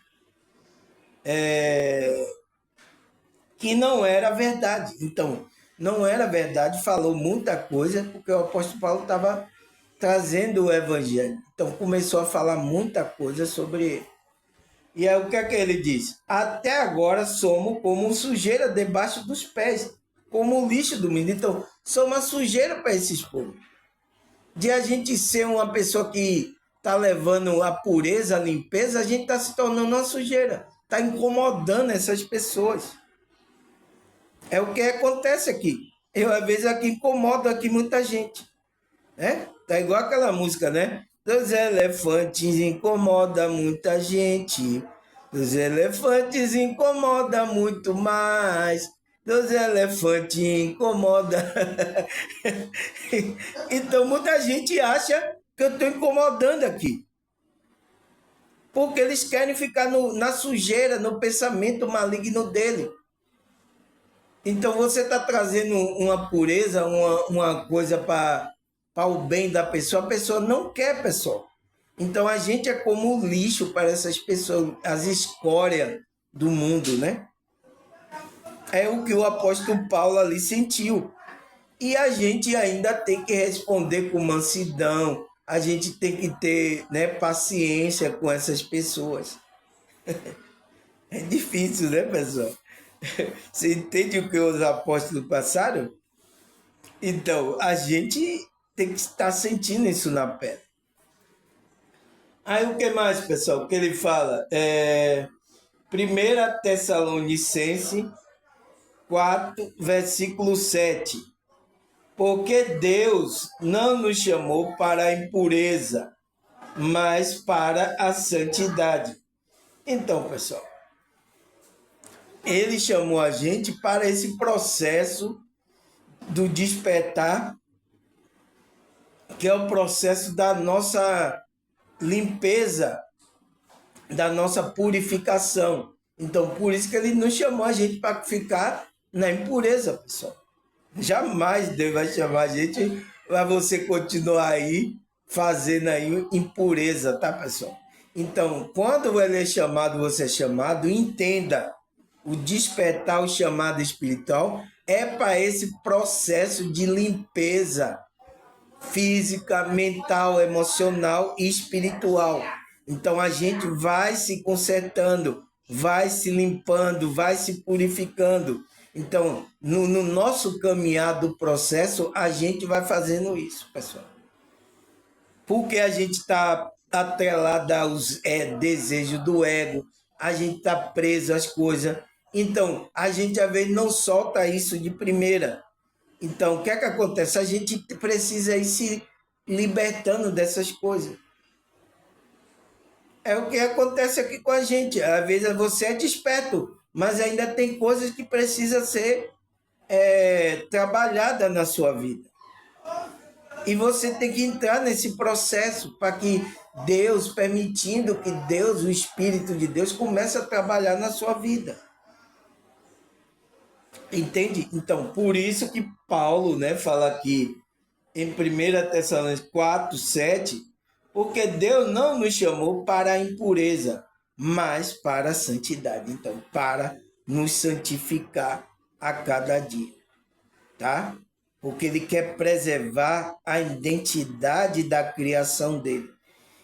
Que não era verdade. Então, não era verdade, falou muita coisa, porque o apóstolo Paulo estava trazendo o evangelho. Então, começou a falar muita coisa sobre ele. E aí, o que é que ele diz? Até agora somos como sujeira debaixo dos pés, como o lixo do mundo. Então, somos uma sujeira para esses povos. De a gente ser uma pessoa que está levando a pureza, a limpeza, a gente está se tornando uma sujeira. Está incomodando essas pessoas. É o que acontece aqui. Eu, às vezes, aqui incomodo aqui muita gente. É? Tá igual aquela música, né? Dos elefantes incomoda muita gente. Dos elefantes incomoda muito mais. Dos elefantes incomoda. Então muita gente acha que eu estou incomodando aqui. Porque eles querem ficar na sujeira, no pensamento maligno dele. Então você está trazendo uma pureza, uma coisa para o bem da pessoa. A pessoa não quer, pessoal. Então a gente é como lixo para essas pessoas, as escórias do mundo, né? É o que o apóstolo Paulo ali sentiu. E a gente ainda tem que responder com mansidão, a gente tem que ter, né, paciência com essas pessoas. É difícil, né, pessoal? Você entende o que os apóstolos passaram? Então, a gente tem que estar sentindo isso na pele. Aí o que mais, pessoal? O que ele fala? 1 Tessalonicense 4, versículo 7. Porque Deus não nos chamou para a impureza, mas para a santidade. Então, pessoal, ele chamou a gente para esse processo do despertar, que é o processo da nossa limpeza, da nossa purificação. Então, por isso que ele não chamou a gente para ficar na impureza, pessoal. Jamais Deus vai chamar a gente para você continuar aí fazendo aí impureza, tá, pessoal? Então, quando ele é chamado, você é chamado, entenda, o despertar, o chamado espiritual, é para esse processo de limpeza física, mental, emocional e espiritual. Então a gente vai se consertando, vai se limpando, vai se purificando. Então, no nosso caminhar do processo, a gente vai fazendo isso, pessoal. Porque a gente está atrelado aos desejos do ego, a gente está preso às coisas. Então, a gente às vezes não solta isso de primeira. Então, o que é que acontece? A gente precisa ir se libertando dessas coisas. É o que acontece aqui com a gente. Às vezes você é desperto, mas ainda tem coisas que precisam ser trabalhadas na sua vida. E você tem que entrar nesse processo para que Deus, permitindo que Deus, o Espírito de Deus, comece a trabalhar na sua vida. Entende? Então, por isso que Paulo, né, fala aqui em 1 Tessalonicenses 4, 7, porque Deus não nos chamou para a impureza, mas para a santidade. Então, para nos santificar a cada dia, tá? Porque ele quer preservar a identidade da criação dele.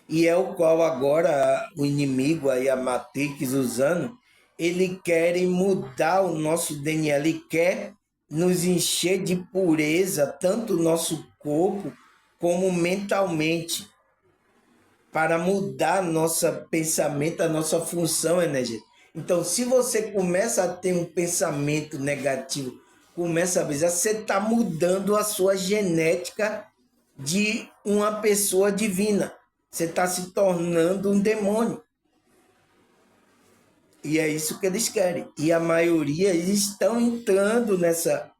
E é o qual agora o inimigo, aí a Matrix usando, ele quer mudar o nosso DNA, ele quer nos encher de pureza, tanto o nosso corpo como mentalmente, para mudar nosso pensamento, a nossa função energética. Então, se você começa a ter um pensamento negativo, começa a avisar, você está mudando a sua genética de uma pessoa divina. Você está se tornando um demônio. E é isso que eles querem. E a maioria eles estão entrando nessa.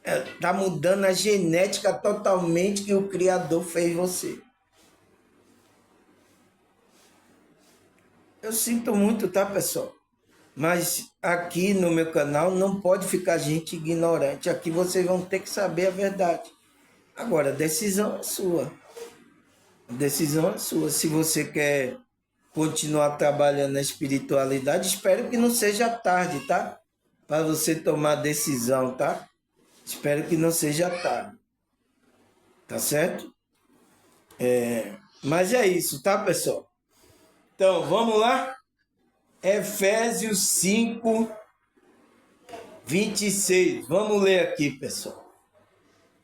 Está mudando a genética totalmente que o Criador fez você. Eu sinto muito, tá, pessoal? Mas aqui no meu canal não pode ficar gente ignorante. Aqui vocês vão ter que saber a verdade. Agora, a decisão é sua. A decisão é sua. Se você quer continuar trabalhando na espiritualidade, espero que não seja tarde, tá? Para você tomar decisão, tá? Espero que não seja tarde. Tá certo? Mas é isso, tá, pessoal? Então, vamos lá? Efésios 5, 26. Vamos ler aqui, pessoal.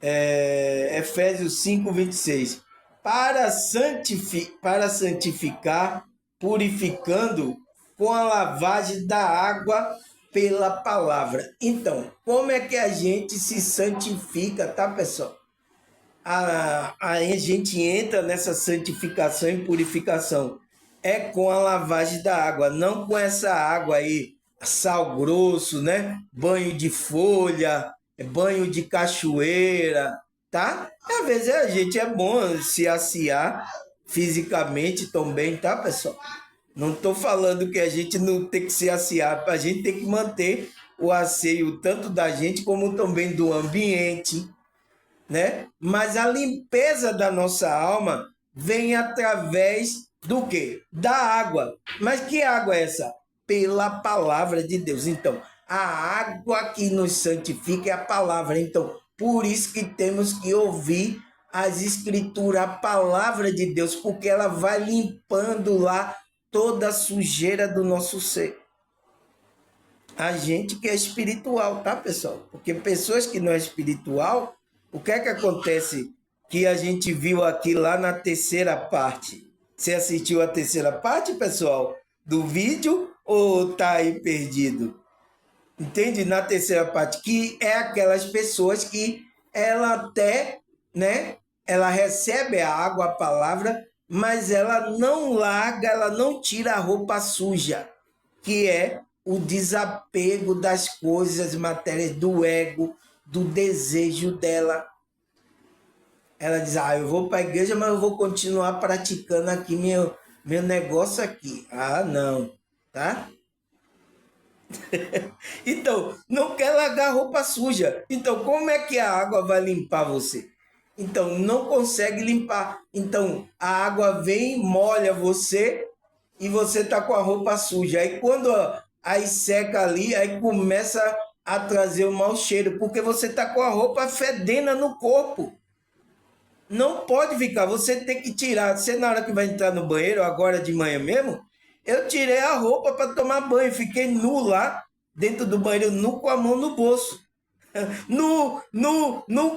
Efésios 5, 26. Para santificar, purificando com a lavagem da água pela palavra. Então, como é que a gente se santifica, tá, pessoal? a gente entra nessa santificação e purificação. É com a lavagem da água, não com essa água aí, sal grosso, né? Banho de folha, banho de cachoeira, tá? Às vezes a gente é bom se aciar fisicamente também, tá, pessoal? Não estou falando que a gente não tem que se aciar, a gente tem que manter o asseio tanto da gente como também do ambiente, né? Mas a limpeza da nossa alma vem através do quê? Da água. Mas que água é essa? Pela palavra de Deus. Então, a água que nos santifica é a palavra. Então, por isso que temos que ouvir as escrituras, a palavra de Deus, porque ela vai limpando lá toda a sujeira do nosso ser. A gente que é espiritual, tá, pessoal? Porque pessoas que não é espiritual, o que é que acontece que a gente viu aqui lá na terceira parte? Você assistiu a terceira parte, pessoal, do vídeo ou tá aí perdido? Entende? Na terceira parte, que é aquelas pessoas que ela até, né? Ela recebe a água, a palavra, mas ela não larga, ela não tira a roupa suja, que é o desapego das coisas matérias, do ego, do desejo dela. Ela diz, eu vou para a igreja, mas eu vou continuar praticando aqui meu negócio aqui. Ah, não, tá? Então, não quer largar roupa suja. Então, como é que a água vai limpar você? Então, não consegue limpar. Então, a água vem, molha você e você tá com a roupa suja. Aí, quando aí seca ali, aí começa a trazer o mau cheiro, porque você tá com a roupa fedendo no corpo. Não pode ficar, você tem que tirar. Você, na hora que vai entrar no banheiro, agora de manhã mesmo, eu tirei a roupa para tomar banho, fiquei nu lá, dentro do banheiro, nu com a mão no bolso. Nu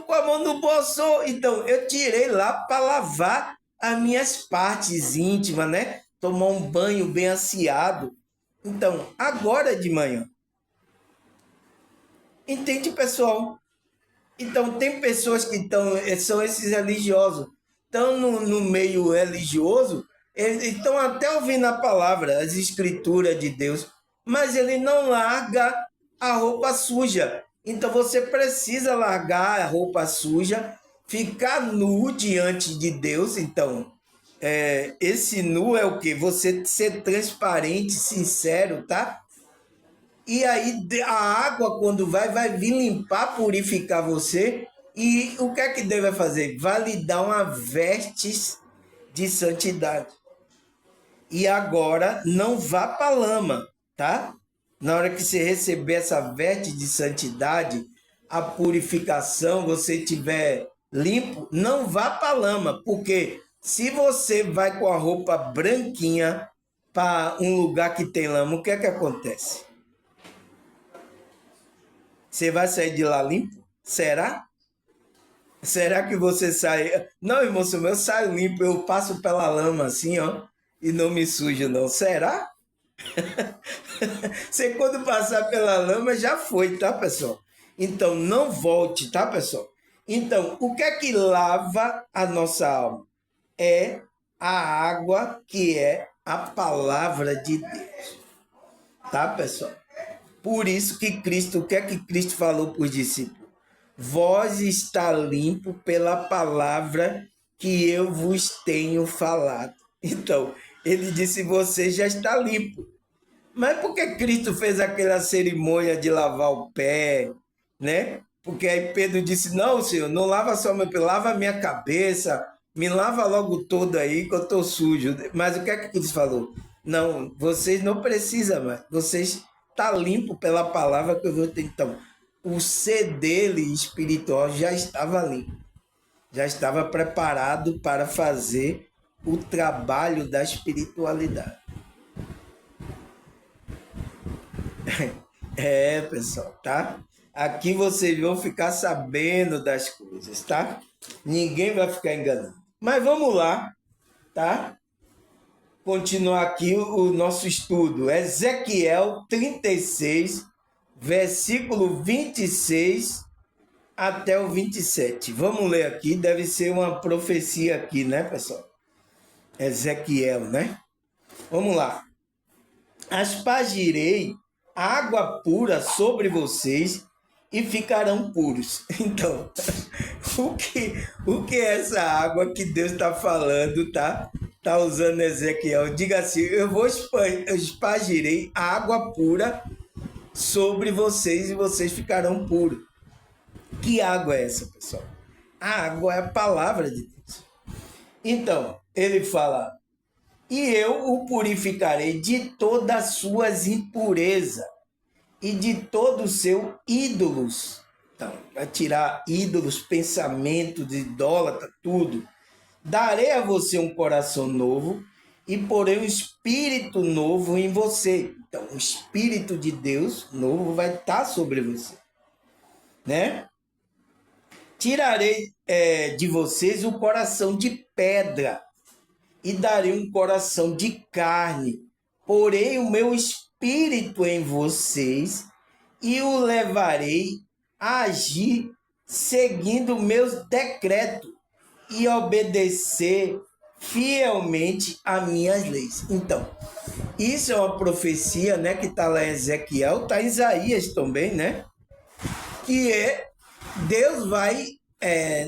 com a mão no bolso. Então, eu tirei lá para lavar as minhas partes íntimas, né? Tomar um banho bem aciado. Então, agora de manhã. Entende, pessoal? Então, tem pessoas que são esses religiosos, estão no meio religioso, eles estão até ouvindo a palavra, as escrituras de Deus, mas ele não larga a roupa suja. Então, você precisa largar a roupa suja, ficar nu diante de Deus. Então, esse nu é o que? Você ser transparente, sincero, tá? E aí a água, quando vai vir limpar, purificar você. E o que é que Deus vai fazer? Vai lhe dar uma vestes de santidade. E agora não vá para a lama, tá? Na hora que você receber essa veste de santidade, a purificação, você tiver limpo, não vá para a lama, porque se você vai com a roupa branquinha para um lugar que tem lama, o que é que acontece? Você vai sair de lá limpo? Será? Será que você sai? Não, irmão, eu saio limpo, eu passo pela lama assim, ó, e não me sujo, não. Será? Você quando passar pela lama já foi, tá, pessoal? Então não volte, tá, pessoal? Então, o que é que lava a nossa alma? É a água que é a palavra de Deus. Tá, pessoal? Por isso que Cristo, o que é que Cristo falou para os discípulos? Vós está limpo pela palavra que eu vos tenho falado. Então, ele disse, você já está limpo. Mas por que Cristo fez aquela cerimônia de lavar o pé, né? Porque aí Pedro disse, não, Senhor, não lava só meu pé, lava a minha cabeça, me lava logo todo aí que eu estou sujo. Mas o que é que Cristo falou? Não, vocês não precisam mais, vocês estão limpos pela palavra que eu vou ter. Então, o ser dele espiritual já estava limpo, já estava preparado para fazer o trabalho da espiritualidade. Pessoal, tá? Aqui vocês vão ficar sabendo das coisas, tá? Ninguém vai ficar enganado. Mas vamos lá, tá? Continuar aqui o nosso estudo. Ezequiel 36, versículo 26 até o 27. Vamos ler aqui, deve ser uma profecia aqui, né, pessoal? Ezequiel, né? Vamos lá. Aspergirei água pura sobre vocês e ficarão puros. Então, o que é essa água que Deus está falando, tá? Tá usando Ezequiel. Diga assim, eu espargirei água pura sobre vocês e vocês ficarão puros. Que água é essa, pessoal? A água é a palavra de Deus. Então, ele fala, e eu o purificarei de todas as suas impurezas e de todo o seu ídolos. Então, vai tirar ídolos, pensamento de idólatra, tudo. Darei a você um coração novo e porei um espírito novo em você. Então, o espírito de Deus novo vai estar sobre você, né? Tirarei de vocês o coração de pedra e darei um coração de carne. Porei o meu espírito em vocês e o levarei a agir seguindo meus decretos e obedecer fielmente às minhas leis. Então, isso é uma profecia, né, que está lá em Ezequiel, está em Isaías também, né? Que é Deus vai,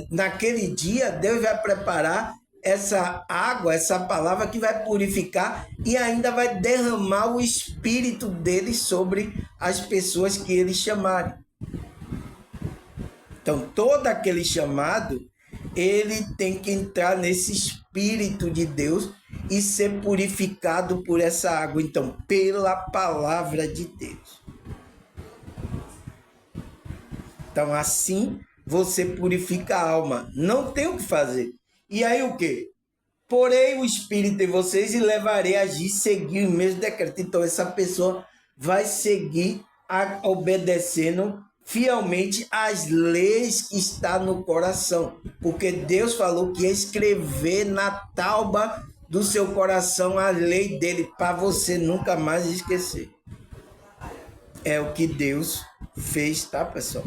naquele dia, Deus vai preparar essa água, essa palavra que vai purificar e ainda vai derramar o espírito dele sobre as pessoas que ele chamarem. Então, todo aquele chamado, ele tem que entrar nesse espírito de Deus e ser purificado por essa água. Então, pela palavra de Deus. Então, assim você purifica a alma. Não tem o que fazer. E aí o quê? Porei o espírito em vocês e levarei a agir, seguir o mesmo decreto. Então, essa pessoa vai seguir obedecendo fielmente as leis que está no coração. Porque Deus falou que ia escrever na tauba do seu coração a lei dele, para você nunca mais esquecer. É o que Deus fez, tá, pessoal?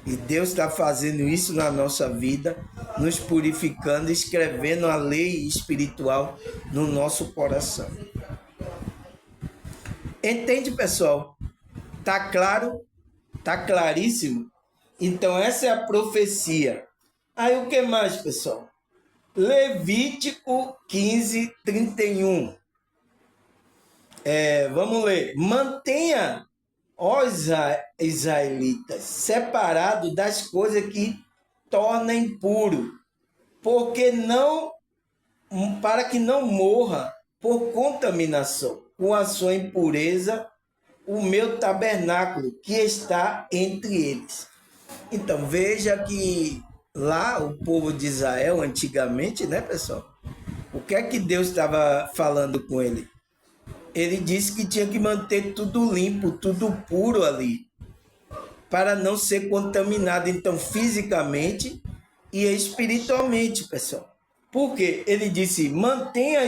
E Deus está fazendo isso na nossa vida, nos purificando, escrevendo a lei espiritual no nosso coração. Entende, pessoal? Tá claro? Tá claríssimo? Então, essa é a profecia. Aí, o que mais, pessoal? Levítico 15, 31. Vamos ler. Mantenha, ó israelitas, separado das coisas que tornam impuro, para que não morra por contaminação com a sua impureza o meu tabernáculo que está entre eles. Então, veja que lá o povo de Israel, antigamente, né, pessoal? O que é que Deus estava falando com ele? Ele disse que tinha que manter tudo limpo, tudo puro ali, para não ser contaminado, então, fisicamente e espiritualmente, pessoal. Por quê? Ele disse, mantenha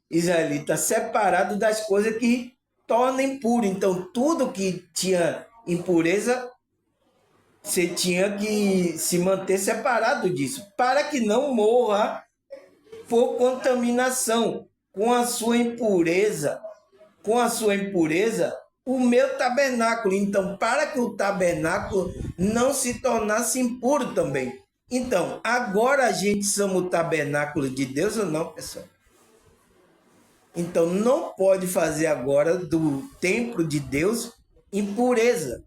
israelita separado das coisas que tornam impuro. Então, tudo que tinha impureza, você tinha que se manter separado disso, para que não morra por contaminação com a sua impureza, o meu tabernáculo. Então, para que o tabernáculo não se tornasse impuro também. Então, agora a gente somos o tabernáculo de Deus ou não, pessoal? Então, não pode fazer agora do templo de Deus impureza.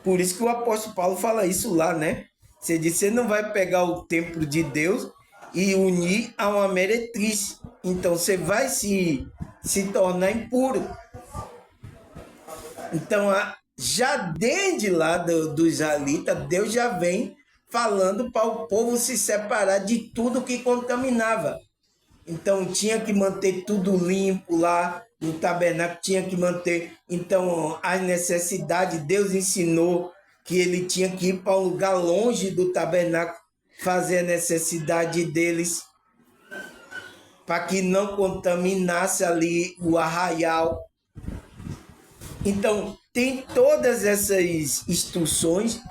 Por isso que o apóstolo Paulo fala isso lá, né? Você diz, você não vai pegar o templo de Deus e unir a uma meretriz. Então, você vai se tornar impuro. Então, já desde lá do israelita, Deus já vem falando para o povo se separar de tudo que contaminava. Então, tinha que manter tudo limpo lá no tabernáculo, tinha que manter. Então, as necessidades, Deus ensinou que ele tinha que ir para um lugar longe do tabernáculo, fazer a necessidade deles, para que não contaminasse ali o arraial. Então, tem todas essas instruções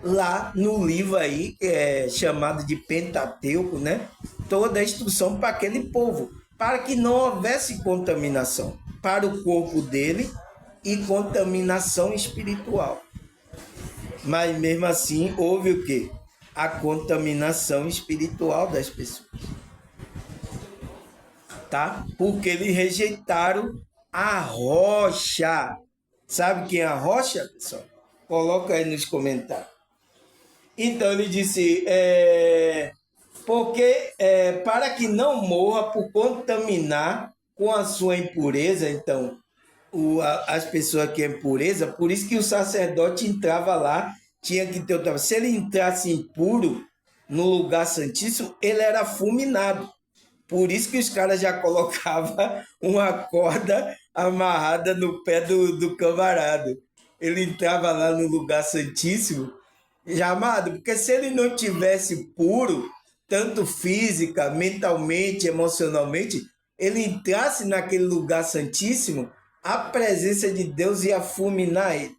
lá no livro aí, que é chamado de Pentateuco, né? Toda a instrução para aquele povo, para que não houvesse contaminação para o corpo dele e contaminação espiritual. Mas mesmo assim houve o quê? A contaminação espiritual das pessoas. Tá? Porque eles rejeitaram a rocha. Sabe quem é a rocha, pessoal? Coloca aí nos comentários. Então ele disse, porque para que não morra por contaminar com a sua impureza, então, as pessoas que é impureza, por isso que o sacerdote entrava lá, tinha que ter o... Se ele entrasse impuro no lugar santíssimo, ele era fulminado. Por isso que os caras já colocavam uma corda amarrada no pé do camarada. Ele entrava lá no lugar santíssimo, já amado, porque se ele não tivesse puro, tanto física, mentalmente, emocionalmente, ele entrasse naquele lugar santíssimo, a presença de Deus ia fulminar ele.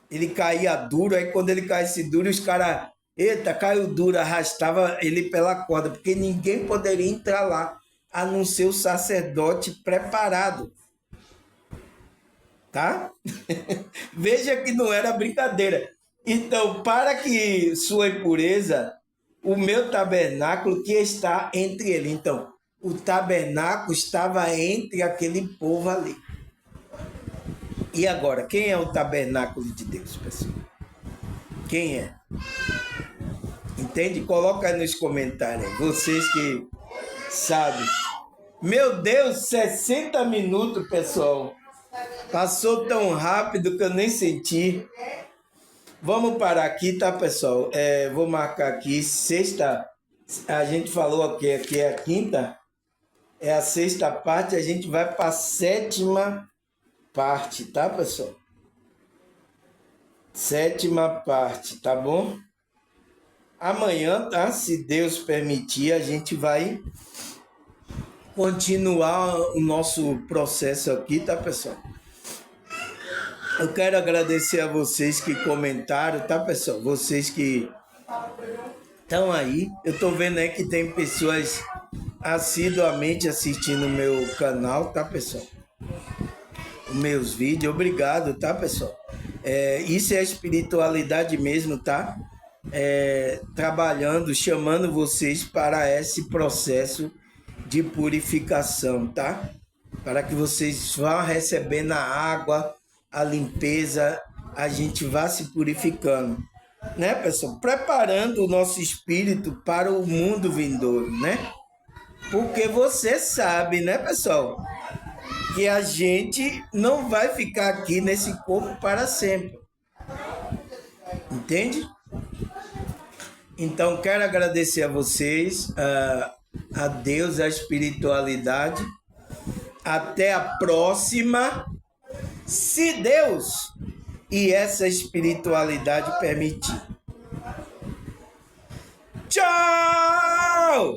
Ele caía duro, aí quando ele caísse duro, os caras, eita, caiu duro, arrastava ele pela corda, porque ninguém poderia entrar lá, a não ser o sacerdote preparado. Tá? Veja que não era brincadeira. Então, para que sua impureza, o meu tabernáculo que está entre ele. Então, o tabernáculo estava entre aquele povo ali. E agora, quem é o tabernáculo de Deus, pessoal? Quem é? Entende? Coloca aí nos comentários, vocês que sabem. Meu Deus, 60 minutos, pessoal. Passou tão rápido que eu nem senti. Vamos parar aqui, tá, pessoal? Vou marcar aqui, sexta. A gente falou que aqui é a quinta. É a sexta parte, a gente vai para a sétima parte, tá, pessoal? Sétima parte, tá bom? Amanhã, tá? Se Deus permitir, a gente vai continuar o nosso processo aqui, tá, pessoal? Eu quero agradecer a vocês que comentaram, tá, pessoal? Vocês que estão aí. Eu tô vendo aí que tem pessoas assiduamente assistindo o meu canal, tá, pessoal? Os meus vídeos. Obrigado, tá, pessoal? Isso é a espiritualidade mesmo, tá? Trabalhando, chamando vocês para esse processo de purificação, tá? Para que vocês vão recebendo a água, a limpeza, a gente vá se purificando, né, pessoal? Preparando o nosso espírito para o mundo vindouro, né? Porque você sabe, né, pessoal, que a gente não vai ficar aqui nesse corpo para sempre. Entende? Então, quero agradecer a vocês, a Deus, a espiritualidade. Até a próxima, se Deus e essa espiritualidade permitir. Tchau!